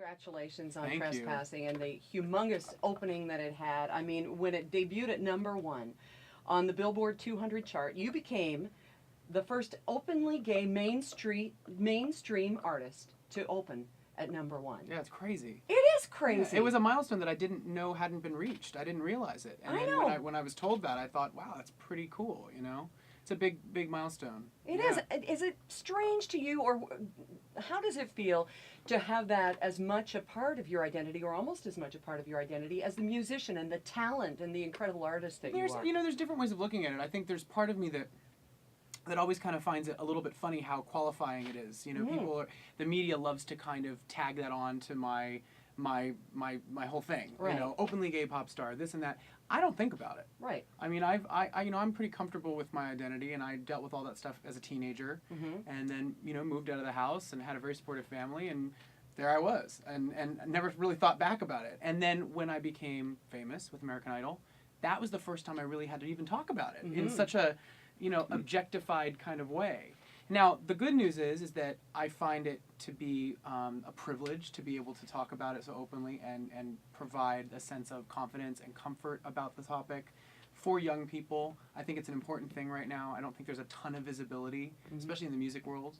Congratulations on Thank you. Trespassing and the humongous opening that it had. I mean, when it debuted at #1 on the Billboard 200 chart, you became the first openly gay mainstream artist to open at #1. Yeah, it's crazy. It is crazy. Yeah, it was a milestone that I didn't know hadn't been reached. I didn't realize it. And I then know. when I was told that, I thought, wow, that's pretty cool, you know? It's a big milestone. It Yeah. is. Is it strange to you, or how does it feel to have that as much a part of your identity, or almost as much a part of your identity, as the musician and the talent and the incredible artist that There's, you are? you know, there's different ways of looking at it. I think there's part of me that always kind of finds it a little bit funny how qualifying it is. You know, the media loves to kind of tag that on to my whole thing. Right. You know, openly gay pop star, this and that. I don't think about it. Right. I mean, you know, I'm pretty comfortable with my identity, and I dealt with all that stuff as a teenager, and then, you know, moved out of the house and had a very supportive family, and there I was, and never really thought back about it. And then when I became famous with American Idol, that was the first time I really had to even talk about it in such a, you know, objectified kind of way. Now, the good news is that I find it to be a privilege to be able to talk about it so openly and provide a sense of confidence and comfort about the topic for young people. I think it's an important thing right now. I don't think there's a ton of visibility, especially in the music world,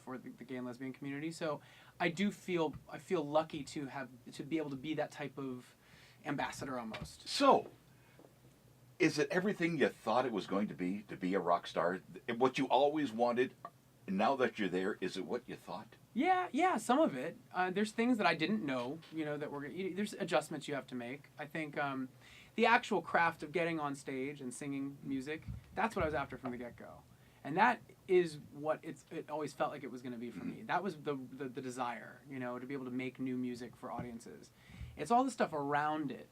for the gay and lesbian community. So I feel lucky to be able to be that type of ambassador almost. So, is it everything you thought it was going to be a rock star? What you always wanted, and now that you're there, is it what you thought? Yeah, some of it. There's things that I didn't know, you know, that there's adjustments you have to make. I think the actual craft of getting on stage and singing music, that's what I was after from the get-go. And that is what it always felt like it was going to be for me. That was the desire, you know, to be able to make new music for audiences. It's all the stuff around it.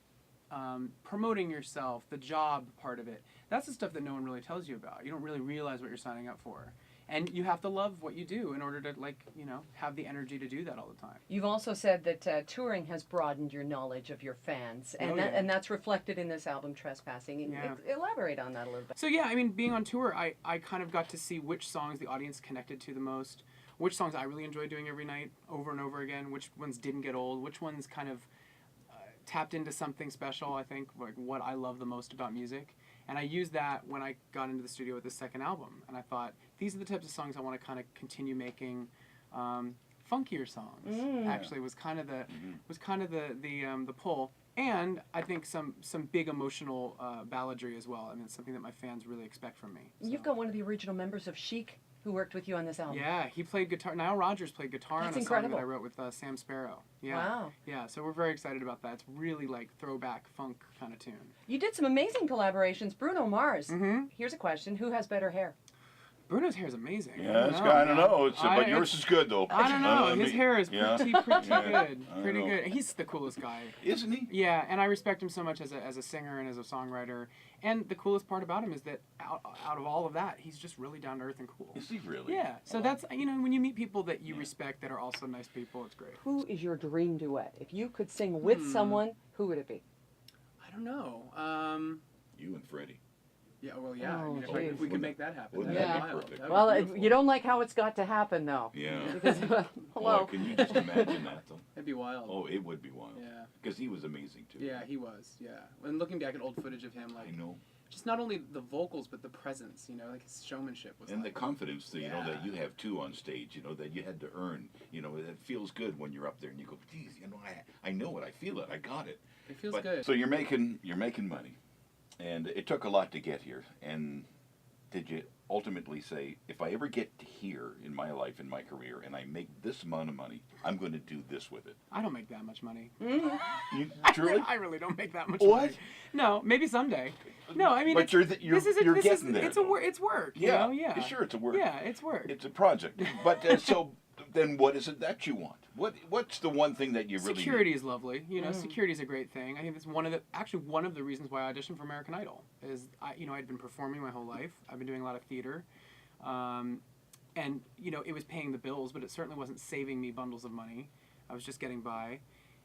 Promoting yourself, the job part of it, that's the stuff that no one really tells you about. You don't really realize what you're signing up for. And you have to love what you do in order to, like, you know, have the energy to do that all the time. You've also said that touring has broadened your knowledge of your fans, and and that's reflected in this album, Trespassing. Elaborate on that a little bit. So yeah, I mean, being on tour, I kind of got to see which songs the audience connected to the most, which songs I really enjoyed doing every night over and over again, which ones didn't get old, which ones kind of tapped into something special, I think, like what I love the most about music. And I used that when I got into the studio with the second album. And I thought, these are the types of songs I want to kind of continue making. Funkier songs, actually, was kind of the pull. And I think some big emotional balladry as well. I mean, it's something that my fans really expect from me. So. You've got one of the original members of Chic who worked with you on this album. Yeah, he played guitar. Nile Rodgers played guitar on a song that I wrote with Sam Sparrow. Yeah. Wow. Yeah, so we're very excited about that. It's really like throwback funk kind of tune. You did some amazing collaborations. Bruno Mars. Here's a question. Who has better hair? Bruno's hair is amazing. Yeah, I don't know. But yours is good, though. I don't know. His hair is pretty good. Pretty know. good. He's the coolest guy. Isn't he? Yeah, and I respect him so much as a singer and as a songwriter. And the coolest part about him is that out of all of that, he's just really down to earth and cool. Is he really? Yeah. So that's, you know, when you meet people that you respect that are also nice people, it's great. Who is your dream duet? If you could sing with someone, who would it be? I don't know. You and Freddie. Yeah, well, yeah. Oh, I mean, if we could make that happen. Wouldn't that'd that be be wild. perfect? That'd be Well, beautiful. you don't like how it's got to happen, though. Yeah. Because, Boy, hello. can you just imagine that, though? That'd be wild. Oh, it would be wild. Yeah. Because he was amazing, too. Yeah, he was. Yeah. And looking back at old footage of him, like, I know. just not only the vocals, but the presence, you know, like his showmanship was And like, the confidence, that, you know, that Yeah. you have, too, on stage, you know, that you had to earn. You know, it feels good when you're up there and you go, geez, you know, I know it, I feel it, I got it. It feels But- good. So you're making money. And it took a lot to get here. And did you ultimately say, if I ever get to here in my life, in my career, and I make this amount of money, I'm going to do this with it? I don't make that much money. You, truly? I really don't make that much What? money. No, maybe someday. No, I mean, But you're getting there, It's though. it's work. Yeah, You know? Yeah. sure, it's a work. Yeah, it's work. It's a project. But so then what is it that you want? What's the one thing that you really Security is lovely. You know, security is a great thing. I think that's one of the reasons why I auditioned for American Idol is I'd been performing my whole life. I've been doing a lot of theater, and you know, it was paying the bills, but it certainly wasn't saving me bundles of money. I was just getting by,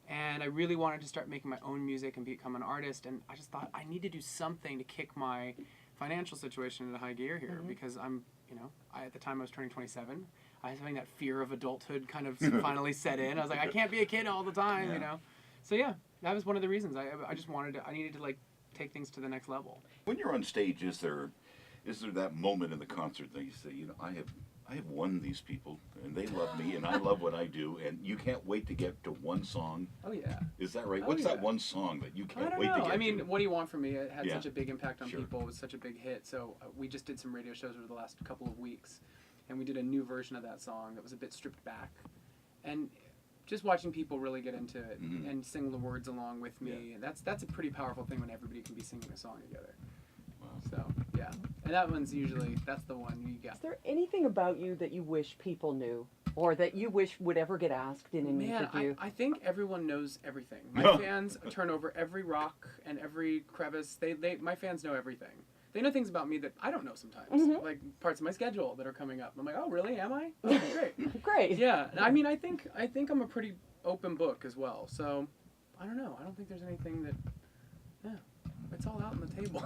and I really wanted to start making my own music and become an artist. And I just thought I need to do something to kick my financial situation into high gear here because I'm, you know, at the time I was turning 27. I was having that fear of adulthood kind of finally set in. I was like, I can't be a kid all the time, Yeah. you know. So yeah, that was one of the reasons. I just I needed to like take things to the next level. When you're on stage, is there that moment in the concert that you say, you know, I have won these people, and they love me, and I love what I do, and you can't wait to get to one song? Oh yeah. Is that right? Oh, What's that yeah. one song that you I can't don't wait know. to get I mean, to? What Do You Want From Me? It had Yeah. such a big impact on Sure. people. It was such a big hit. So we just did some radio shows over the last couple of weeks, and we did a new version of that song that was a bit stripped back, and just watching people really get into it Mhm. and sing the words along with me. That's a pretty powerful thing when everybody can be singing a song together. Wow. So yeah, and that one's usually that's the one you get. Is there anything about you that you wish people knew, or that you wish would ever get asked in an Man, interview? I think everyone knows everything. My fans turn over every rock and every crevice. My fans know everything. They know things about me that I don't know sometimes, Mhm. like parts of my schedule that are coming up. I'm like, oh, really? Am I? Oh, great. Great. Yeah. I mean, I think I'm a pretty open book as well. So, I don't know. I don't think there's anything that. Yeah, it's all out on the table.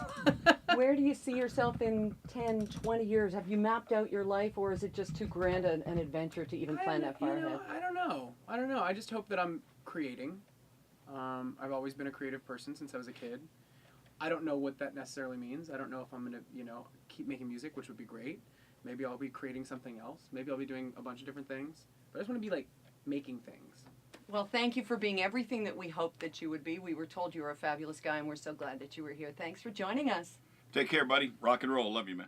Where do you see yourself in 10, 20 years? Have you mapped out your life, or is it just too grand an adventure to even plan that far ahead? I don't know. I just hope that I'm creating. I've always been a creative person since I was a kid. I don't know what that necessarily means. I don't know if I'm going to, keep making music, which would be great. Maybe I'll be creating something else. Maybe I'll be doing a bunch of different things. But I just want to be, like, making things. Well, thank you for being everything that we hoped that you would be. We were told you were a fabulous guy, and we're so glad that you were here. Thanks for joining us. Take care, buddy. Rock and roll. Love you, man.